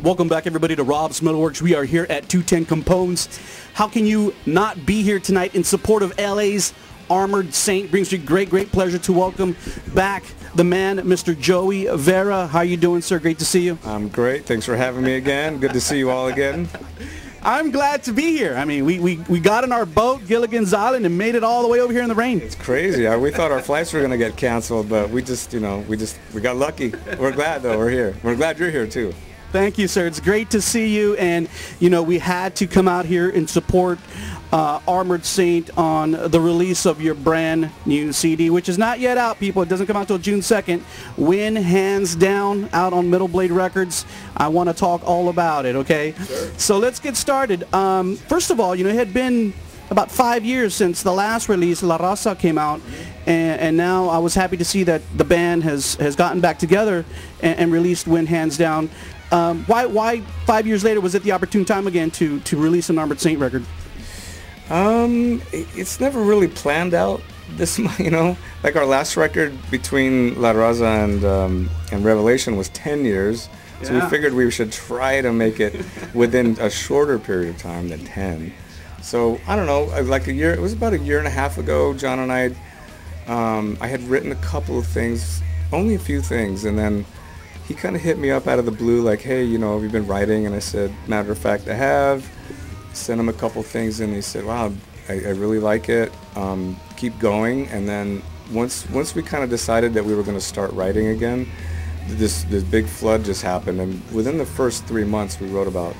Welcome back, everybody, to Rob's MetalWorks. We are here at 210 Compones. How can you not be here tonight in support of LA's Armored Saint? Brings me great pleasure to welcome back the man, Mr. Joey VERA. How you doing, sir? Great to see you. I'm great. Thanks for having me again. Good to see you all again. I'm glad to be here. I mean, we got in our boat, Gilligan's Island, and made it all the way over here in the rain. It's crazy. We thought our flights were going to get canceled, but we got lucky. We're glad, though, we're here. We're glad you're here, too. Thank you, sir. It's great to see you. And, you know, we had to come out here and support Armored Saint on the release of your brand new CD, which is not yet out, people. It doesn't come out until June 2nd. Win, hands down, out on Metal Blade Records. I want to talk all about it, okay? Sure. So let's get started. First of all, you know, it had been about 5 years since the last release, La Raza, came out, and now I was happy to see that the band has gotten back together and released Win, Hands Down. Why 5 years later was it the opportune time again to release an Armored Saint record? It's never really planned out this, you know, like our last record between La Raza and Revelation was 10 years, so we figured we should try to make it within a shorter period of time than 10. So I don't know, like it was about a year and a half ago, John and I had written a couple of things, only a few things, and then he kind of hit me up out of the blue like, hey, you know, have you been writing? And I said, matter of fact, I have. Sent him a couple things, and he said, wow, I really like it. Keep going. And then once we kind of decided that we were going to start writing again, this big flood just happened. And within the first 3 months, we wrote about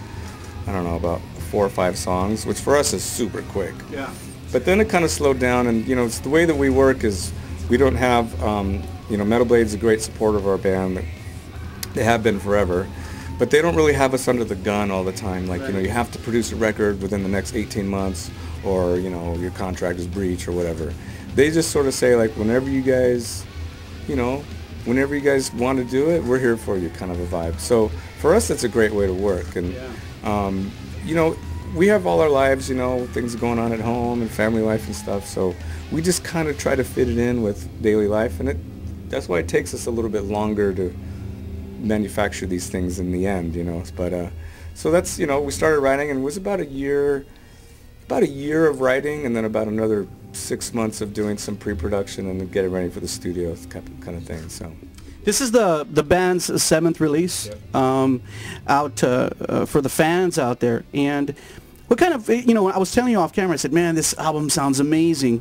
4 or 5 songs, which for us is super quick. Yeah. But then it kind of slowed down, and, you know, it's the way that we work is we don't have, you know, Metal Blade's a great supporter of our band. They have been forever, but they don't really have us under the gun all the time. Like, you know, you have to produce a record within the next 18 months or, you know, your contract is breached or whatever. They just sort of say, like, whenever you guys, you know, whenever you guys want to do it, we're here for you, kind of a vibe. So for us, that's a great way to work. And, you know, we have all our lives, you know, things going on at home and family life and stuff. So we just kind of try to fit it in with daily life. And that's why it takes us a little bit longer to manufacture these things in the end, you know. But so that's, you know, we started writing, and it was about a year of writing, and then about another 6 months of doing some pre-production and getting ready for the studio kind of thing. So this is the band's 7th release. Yep. Out for the fans out there. And what kind of, you know, I was telling you off camera, I said, man, this album sounds amazing.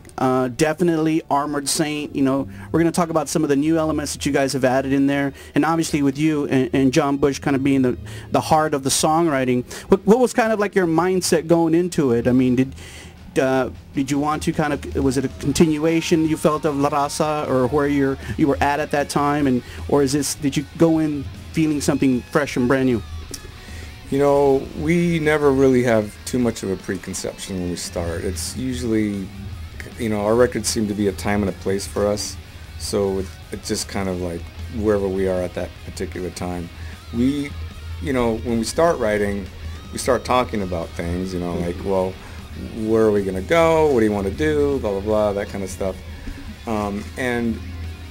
Definitely Armored Saint. You know, we're going to talk about some of the new elements that you guys have added in there. And obviously with you and John Bush kind of being the heart of the songwriting. What was kind of like your mindset going into it? I mean, did you want to kind of, was it a continuation you felt of La Raza, or where you were at that time? Or did you go in feeling something fresh and brand new? You know, we never really have too much of a preconception when we start. It's usually, you know, our records seem to be a time and a place for us. So it's just kind of like wherever we are at that particular time. We, you know, when we start writing, we start talking about things, you know, like, well, where are we going to go? What do you want to do? Blah, blah, blah, that kind of stuff. And,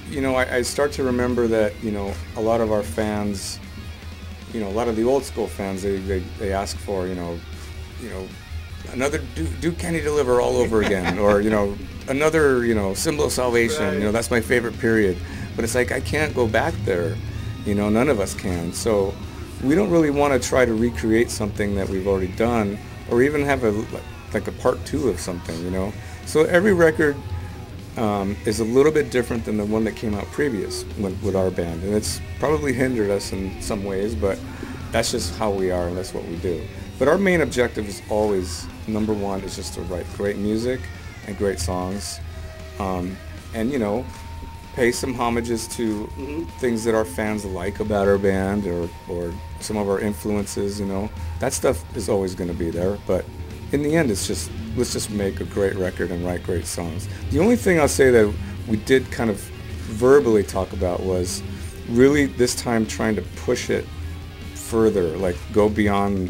you know, I start to remember that, you know, a lot of our fans, you know, a lot of the old school fans, they ask for, you know, another Do Can You Deliver all over again, or, you know, another, you know, Symbol of Salvation. Right. You know, that's my favorite period. But it's like, I can't go back there. You know, none of us can. So we don't really want to try to recreate something that we've already done, or even have like a part 2 of something, you know. So every record is a little bit different than the one that came out previous with our band, and it's probably hindered us in some ways, but that's just how we are, and that's what we do. But our main objective is always, number one, is just to write great music and great songs, and, you know, pay some homages to things that our fans like about our band, or some of our influences, you know. That stuff is always going to be there, but in the end, it's just, let's just make a great record and write great songs. The only thing I'll say that we did kind of verbally talk about was really this time trying to push it further, like go beyond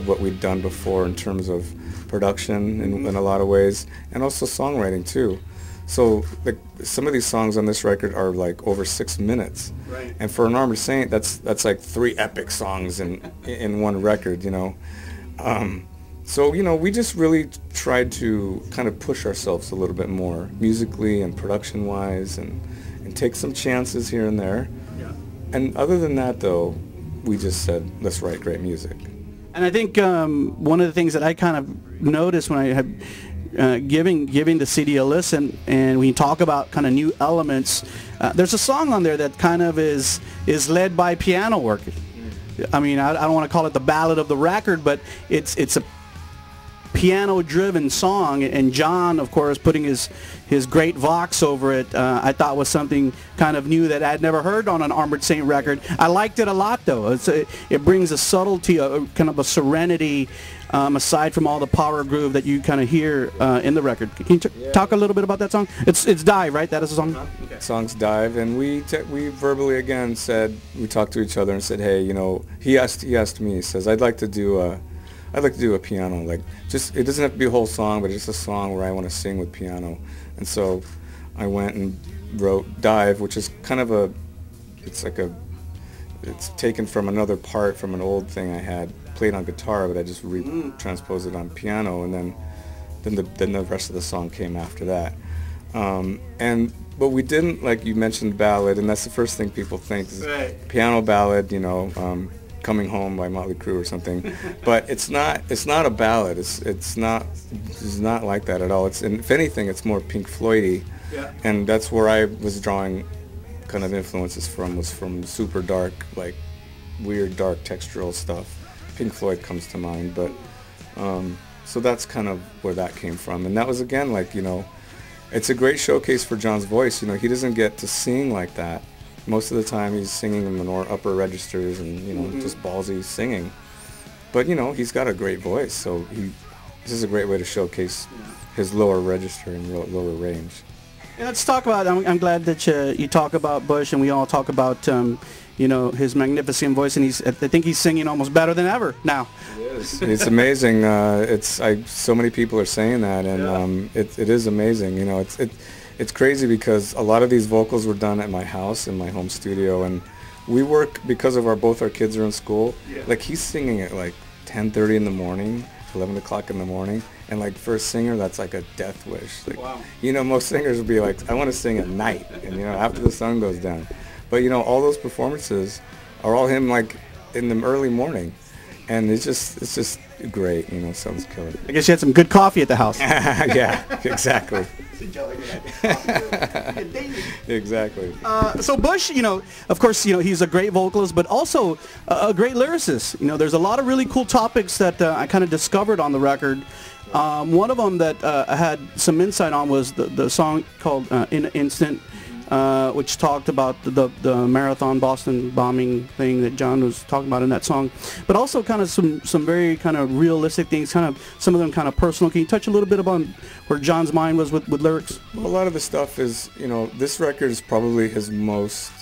what we'd done before in terms of production in a lot of ways, and also songwriting too. So like some of these songs on this record are like over 6 minutes. Right. And for an Armored Saint, that's like 3 epic songs in one record, you know. So, you know, we just really tried to kind of push ourselves a little bit more musically and production-wise and take some chances here and there. Yeah. And other than that, though, we just said, let's write great music. And I think one of the things that I kind of noticed when I had giving the CD a listen, and when you talk about kind of new elements, there's a song on there that kind of is led by piano work. I mean, I don't want to call it the ballad of the record, but it's a piano-driven song, and John, of course, putting his great vox over it, I thought was something kind of new that I'd never heard on an Armored Saint record. I liked it a lot, though. It brings a subtlety, kind of a serenity, aside from all the power groove that you kind of hear in the record. Can you talk a little bit about that song? It's Dive, right? That is the song? Okay. Song's Dive, and we verbally again said, we talked to each other and said, hey, you know, he asked me, he says, I'd like to do a piano, like, just, it doesn't have to be a whole song, but just a song where I want to sing with piano. And so I went and wrote Dive, which is kind of it's taken from another part from an old thing I had played on guitar, but I just transposed it on piano, and then the rest of the song came after that. But we didn't, like you mentioned, ballad, and that's the first thing people think is piano ballad, you know, Coming Home by Motley Crue or something. But it's not a ballad. It's not like that at all. And if anything, it's more Pink Floyd-y. Yeah. And that's where I was drawing kind of influences from, was from super dark, like weird dark textural stuff. Pink Floyd comes to mind, but so that's kind of where that came from. And that was, again, like, you know, it's a great showcase for John's voice. You know, he doesn't get to sing like that. Most of the time he's singing in the upper registers and, you know, just ballsy singing. But, you know, he's got a great voice, so this is a great way to showcase his lower register and lower range. And let's talk about, I'm glad that you talk about Bush, and we all talk about, you know, his magnificent voice, and I think he's singing almost better than ever now. It is. It's amazing. So many people are saying that, and it is amazing. You know, it's crazy because a lot of these vocals were done at my house in my home studio, and we work because of both our kids are in school. Yeah. Like, he's singing at like 10:30 in the morning, 11 o'clock in the morning, and like for a singer that's like a death wish. Like, wow. You know, most singers would be like, I want to sing at night, and, you know, after the sun goes down. But, you know, all those performances are all him like in the early morning, and it's just great. You know, sounds killer. I guess you had some good coffee at the house. Yeah, exactly. Exactly. So Bush, you know, of course, you know, he's a great vocalist, but also a great lyricist. You know, there's a lot of really cool topics that I kind of discovered on the record. One of them that I had some insight on was the song called In an Instant, which talked about the marathon Boston bombing thing that John was talking about in that song, but also kind of some very kind of realistic things, kind of some of them kind of personal. Can you touch a little bit about where John's mind was with lyrics? Well, a lot of the stuff is, you know, this record is probably his most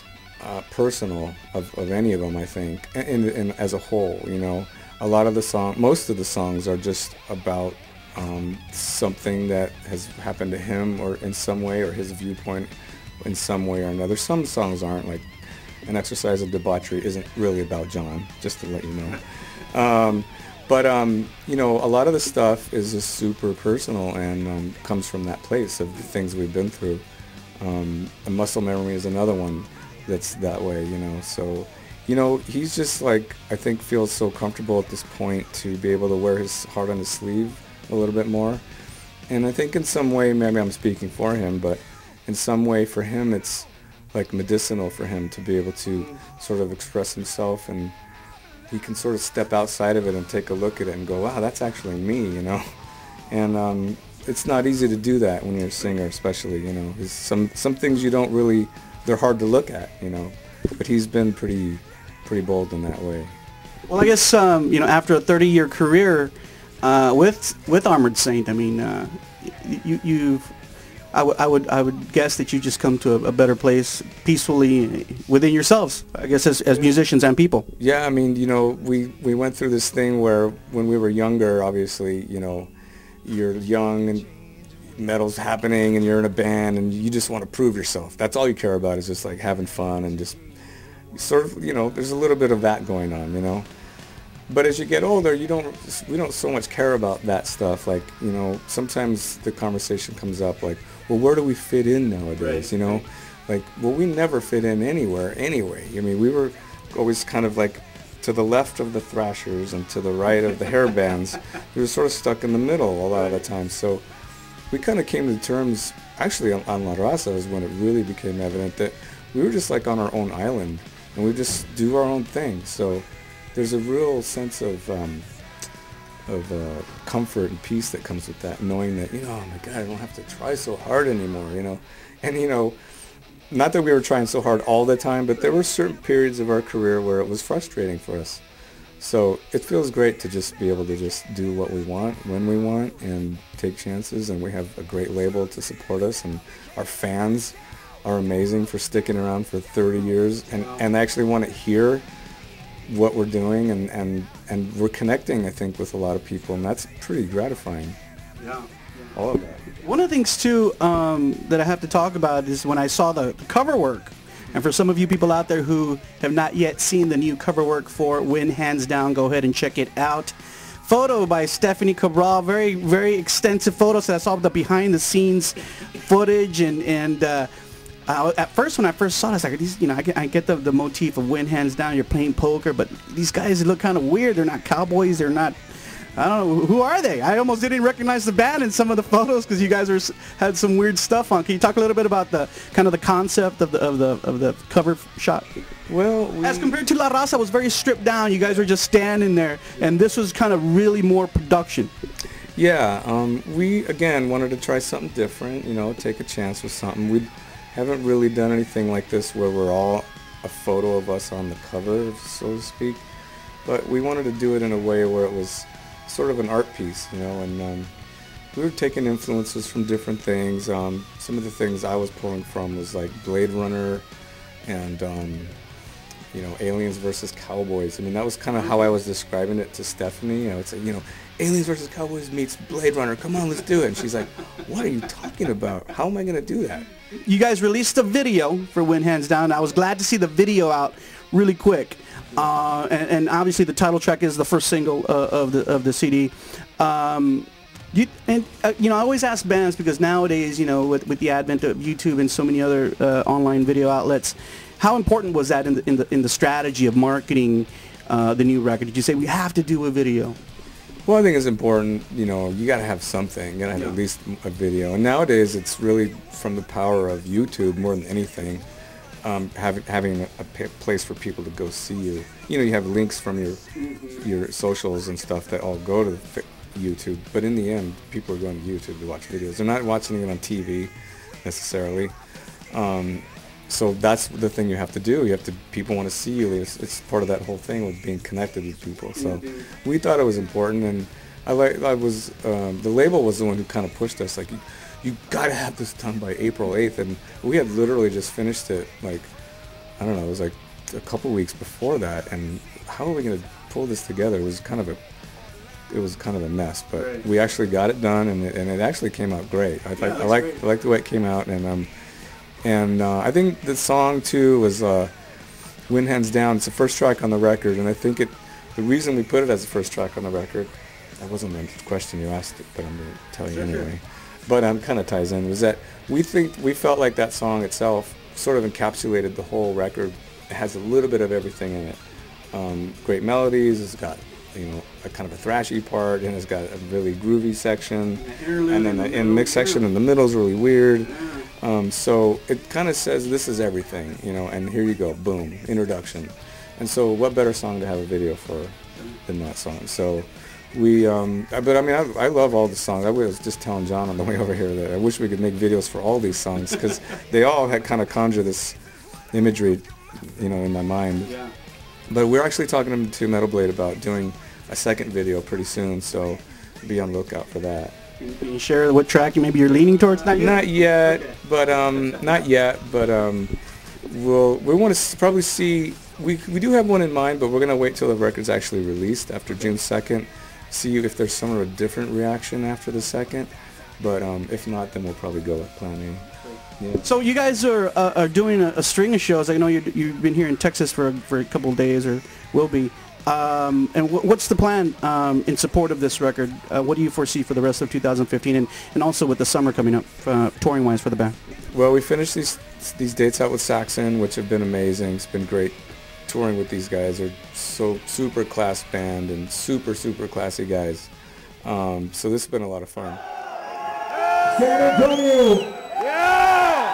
personal of any of them, I think, and as a whole. You know, a lot of most of the songs are just about something that has happened to him, or in some way, or his viewpoint in some way or another. Some songs aren't, like An Exercise of Debauchery isn't really about John, just to let you know. But you know, a lot of the stuff is just super personal and comes from that place of the things we've been through. A Muscle Memory is another one that's that way, you know. So, you know, he's just like, I think, feels so comfortable at this point to be able to wear his heart on his sleeve a little bit more. And I think in some way, maybe I'm speaking for him, but in some way for him it's like medicinal for him to be able to sort of express himself, and he can sort of step outside of it and take a look at it and go, wow, that's actually me, you know. And it's not easy to do that when you're a singer, especially, you know. Some things you don't really, they're hard to look at, you know. But he's been pretty bold in that way. Well, I guess you know, after a 30-year career with Armored Saint, I mean, I would guess that you just come to a better place peacefully within yourselves, I guess, as musicians and people. Yeah, I mean, you know, we went through this thing where when we were younger, obviously, you know, you're young and metal's happening and you're in a band and you just want to prove yourself. That's all you care about, is just like having fun and just sort of, you know, there's a little bit of that going on, you know. But as you get older, we don't so much care about that stuff. Like, you know, sometimes the conversation comes up like, well, where do we fit in nowadays, you know? Like, well, we never fit in anywhere anyway. I mean, we were always kind of like to the left of the thrashers and to the right of the hair bands. We were sort of stuck in the middle a lot of the time. So we kind of came to terms, actually on La Raza is when it really became evident that we were just like on our own island and we just do our own thing. So there's a real sense of comfort and peace that comes with that, knowing that, you know, oh my God, I don't have to try so hard anymore, you know. And, you know, not that we were trying so hard all the time, but there were certain periods of our career where it was frustrating for us. So it feels great to just be able to just do what we want, when we want, and take chances. And we have a great label to support us, and our fans are amazing for sticking around for 30 years and actually want to hear what we're doing, and we're connecting, I think, with a lot of people, and that's pretty gratifying. Yeah. All of that. One of the things too that I have to talk about is when I saw the cover work, and for some of you people out there who have not yet seen the new cover work for Win Hands Down, go ahead and check it out. Photo by Stephanie Cabral, very, very extensive photos. So I saw the behind the scenes footage, and at first, when I first saw this, like, these, you know, I get the motif of Win Hands Down, you're playing poker, but these guys look kind of weird. They're not cowboys. They're not, I don't know, who are they? I almost didn't recognize the band in some of the photos because you guys had some weird stuff on. Can you talk a little bit about the kind of the concept of the cover shot? Well, as compared to La Raza, was very stripped down. You guys were just standing there, and this was kind of really more production. Yeah, we again wanted to try something different. You know, take a chance with something. We haven't really done anything like this where we're all a photo of us on the cover, so to speak. But we wanted to do it in a way where it was sort of an art piece, you know, and we were taking influences from different things. Some of the things I was pulling from was like Blade Runner and, you know, Aliens versus Cowboys. I mean, that was kind of how I was describing it to Stephanie. I would say, you know, Aliens versus Cowboys meets Blade Runner. Come on, let's do it. And she's like, what are you talking about? How am I going to do that? You guys released a video for Win Hands Down. I was glad to see the video out really quick. And obviously the title track is the first single of the CD. You know, I always ask bands, because nowadays, you know, with the advent of YouTube and so many other online video outlets, how important was that in the strategy of marketing the new record? Did you say we have to do a video? Well, I think it's important, you know, you got to have something. You got to have at least a video. And nowadays it's really from the power of YouTube more than anything. Having a place for people to go see you. You know, you have links from your socials and stuff that all go to YouTube, but in the end, people are going to YouTube to watch videos. They're not watching it on TV necessarily. So that's the thing you have to do. People want to see you. It's part of that whole thing with being connected with people. So we thought it was important, and the label was the one who kind of pushed us, like, you gotta have this done by April 8th, and we had literally just finished it, like, I don't know, it was like a couple weeks before that, and how are we gonna pull this together? It was kind of a mess, but we actually got it done, and it actually came out great. I like the way it came out, and I think the song too was Win Hands Down. It's the first track on the record, and I think the reason we put it as the first track on the record, that wasn't the question you asked, but I'm gonna tell you anyway. But kind of ties in, was that we felt like that song itself sort of encapsulated the whole record. It has a little bit of everything in it. Great melodies. It's got, you know, a kind of a thrashy part, and it's got a really groovy section, and then the mix section in the middle is really weird. So it kind of says this is everything, you know. And here you go, boom, introduction. And so what better song to have a video for than that song? So. But I mean, I love all the songs. I was just telling John on the way over here that I wish we could make videos for all these songs, because they all had kind of conjure this imagery, you know, in my mind. Yeah. But we're actually talking to Metal Blade about doing a second video pretty soon, so be on the lookout for that. Can you share what track maybe you're leaning towards? Not yet, okay. But we want to probably see. We do have one in mind, but we're gonna wait till the record's actually released after June 2nd. See if there's some sort of a different reaction after the second. But if not, then we'll probably go with Plan A. Yeah. So you guys are doing a string of shows. I know you've been here in Texas for a couple of days, or will be. And what's the plan in support of this record? What do you foresee for the rest of 2015, and also with the summer coming up, touring-wise for the band? Well, we finished these dates out with Saxon, which have been amazing. It's been great touring with these guys. They're so super class band and super classy guys. So this has been a lot of fun. San Antonio! Yeah!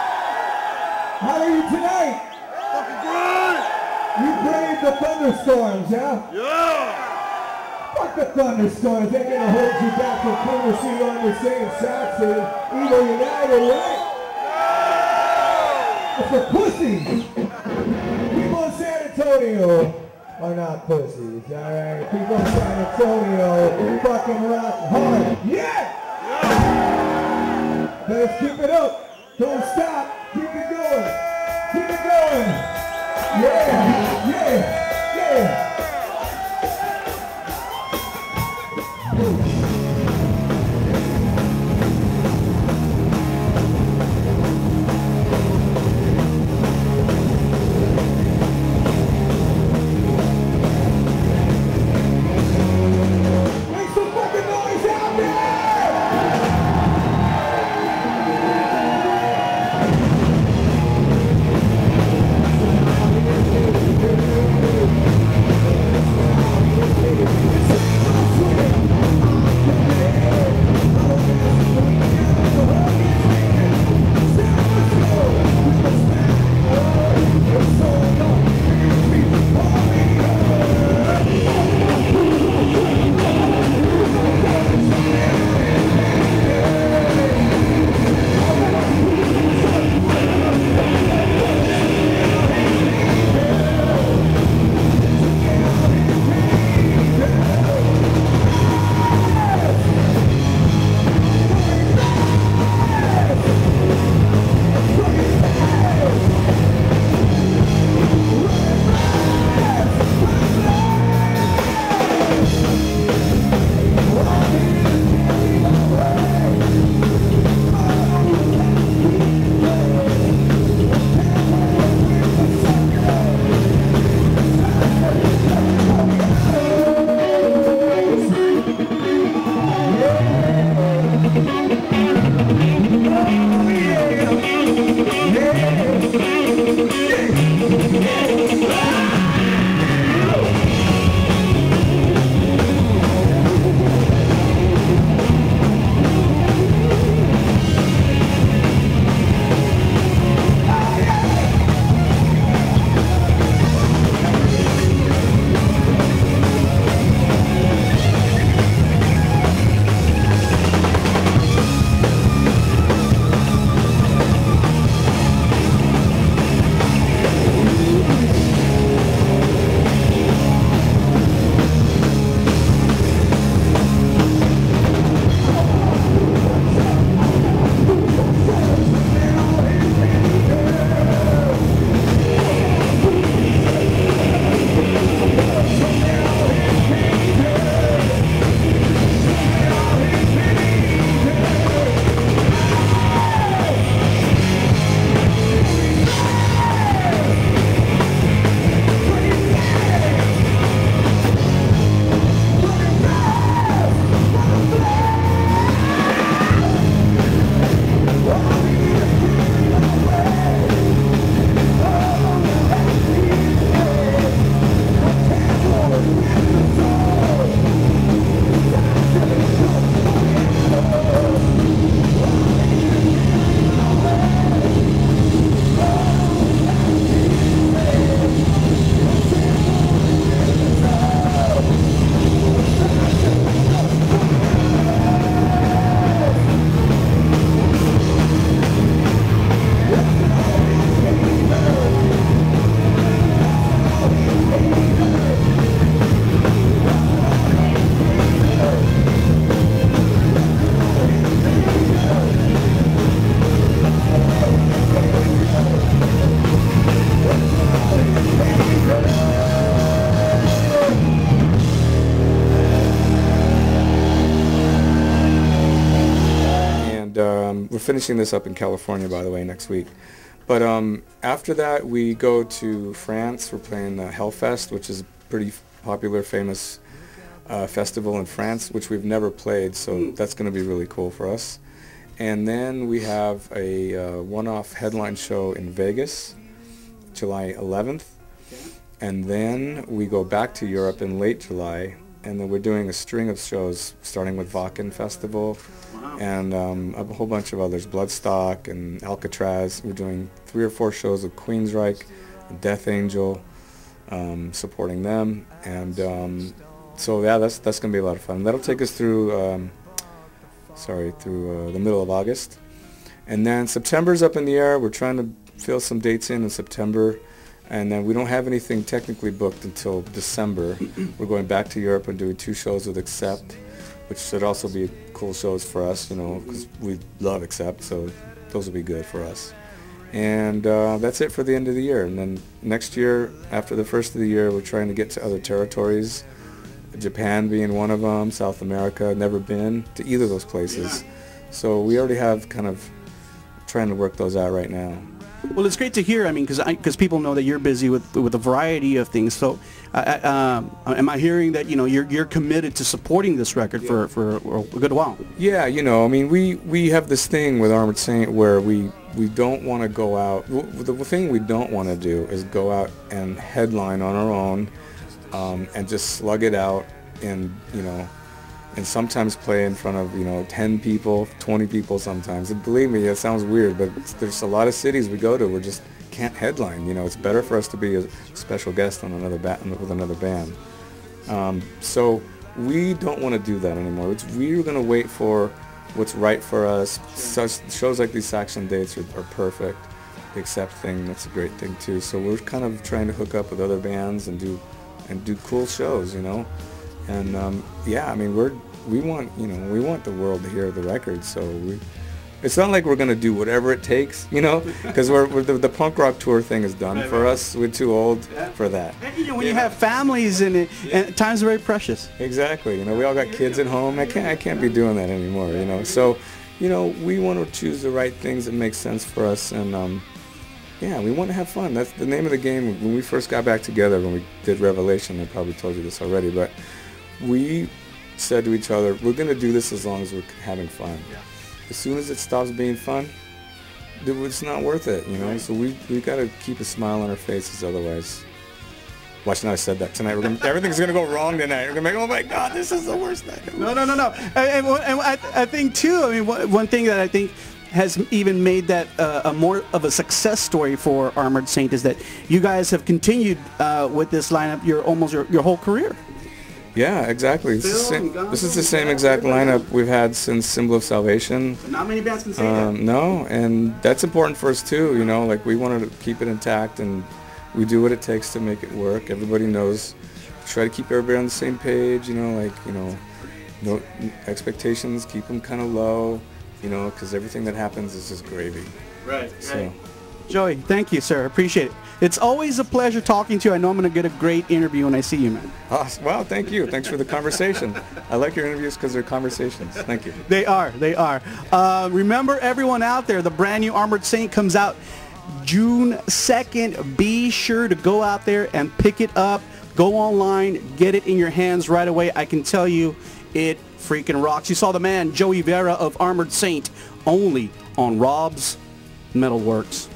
How are you tonight? Fucking good! You braved the thunderstorms, yeah? Yeah! Fuck the thunderstorms, they're gonna hold you back from coming to see Armored Saint, Saxon, Evil United, right? Yeah! It's the pussies! People in San Antonio are not pussies, alright? People in San Antonio fucking rock hard, yeah! Let's keep it up. Don't stop. Keep it going. Keep it going. Yeah, yeah, yeah. Make some fucking noise out there! we're finishing this up in California, by the way, next week. But after that, we go to France. We're playing Hellfest, which is a pretty popular, famous festival in France, which we've never played, so that's going to be really cool for us. And then we have a one-off headline show in Vegas, July 11th. And then we go back to Europe in late July, and then we're doing a string of shows, starting with Wacken Festival, and a whole bunch of others, Bloodstock and Alcatraz. We're doing 3 or 4 shows with Queensryche, Death Angel, supporting them, and so yeah, that's going to be a lot of fun. That'll take us through the middle of August, and then September's up in the air. We're trying to fill some dates in September. And then we don't have anything technically booked until December. We're going back to Europe and doing 2 shows with Accept, which should also be cool shows for us, you know, because we love Accept, so those will be good for us. And that's it for the end of the year. And then next year, after the first of the year, we're trying to get to other territories, Japan being one of them, South America, never been to either of those places. Yeah. So we already have kind of trying to work those out right now. Well, it's great to hear. I mean, because people know that you're busy with a variety of things. So, am I hearing that you're committed to supporting this record for a good while? Yeah, I mean, we have this thing with Armored Saint where we don't want to go out. The thing we don't want to do is go out and headline on our own, and just slug it out, and and sometimes play in front of 10 people, 20 people sometimes. And believe me, it sounds weird, but there's a lot of cities we go to where just can't headline. It's better for us to be a special guest on with another band. So we don't want to do that anymore. We're going to wait for what's right for us. Shows like these Saxon dates are perfect. The Accept thing, that's a great thing too. So we're kind of trying to hook up with other bands and do cool shows, And yeah, I mean, we want the world to hear the record. So it's not like we're gonna do whatever it takes, because the punk rock tour thing is done for us. We're too old for that. And, when you have families and time's very precious. Exactly. We all got kids at home. I can't be doing that anymore. So we want to choose the right things that make sense for us, and yeah, we want to have fun. That's the name of the game. When we first got back together, when we did Revelation, I probably told you this already, but we said to each other, we're going to do this as long as we're having fun. Yeah. As soon as it stops being fun, it's not worth it, Right. So we got to keep a smile on our faces, otherwise. Watch, now I said that tonight. Everything's going to go wrong tonight. We're going to be like, oh my God, this is the worst night. No. And I think too, I mean, one thing that I think has even made that a more of a success story for Armored Saint is that you guys have continued with this lineup your whole career. Yeah, exactly. This is the same exact lineup we've had since Symbol of Salvation. Not many bands can say that. No, and that's important for us too, like we wanted to keep it intact, and we do what it takes to make it work. Everybody knows, try to keep everybody on the same page, no expectations, keep them kind of low, because everything that happens is just gravy. Right, so. Right. Joey, thank you, sir. Appreciate it. It's always a pleasure talking to you. I know I'm going to get a great interview when I see you, man. Well, thank you. Thanks for the conversation. I like your interviews because they're conversations. Thank you. They are. Remember, everyone out there, the brand new Armored Saint comes out June 2nd. Be sure to go out there and pick it up. Go online, get it in your hands right away. I can tell you, it freaking rocks. You saw the man, Joey Vera of Armored Saint, only on Rob's MetalWorks.